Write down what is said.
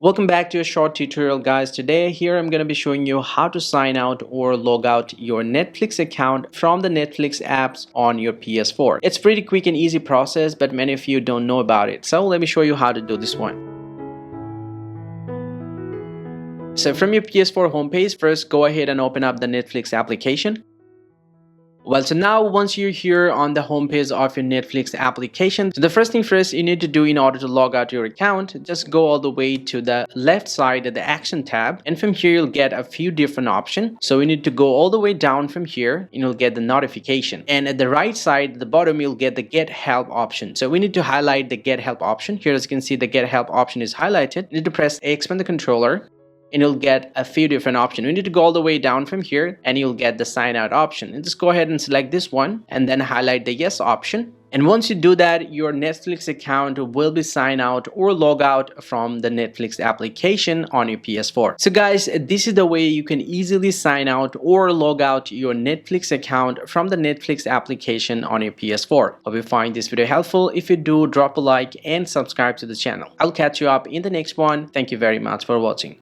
Welcome back to a short tutorial, guys. Today here I'm going to be showing you how to sign out or log out your Netflix account from the Netflix apps on your PS4. It's pretty quick and easy process, but many of you don't know about it. So let me show you how to do this one. So from your PS4 homepage, first go ahead and open up the Netflix application. So now once you're here on the homepage of your Netflix application, so the first thing first you need to do in order to log out your account, just go all the way to the left side of the action tab, and from here you'll get a few different options. So we need to go all the way down from here and you'll get the notification, and at the right side at the bottom you'll get the get help option. So we need to highlight the get help option. Here, as you can see, the get help option is highlighted. You need to press X on the controller and you'll get a few different options. We need to go all the way down from here and you'll get the sign out option, and just go ahead and select this one and then highlight the yes option. And once you do that, your Netflix account will be signed out or log out from the Netflix application on your PS4. So guys, this is the way you can easily sign out or log out your Netflix account from the Netflix application on your PS4. Hope you find this video helpful. If you do, drop a like and subscribe to the channel. I'll catch you up in the next one. Thank you very much for watching.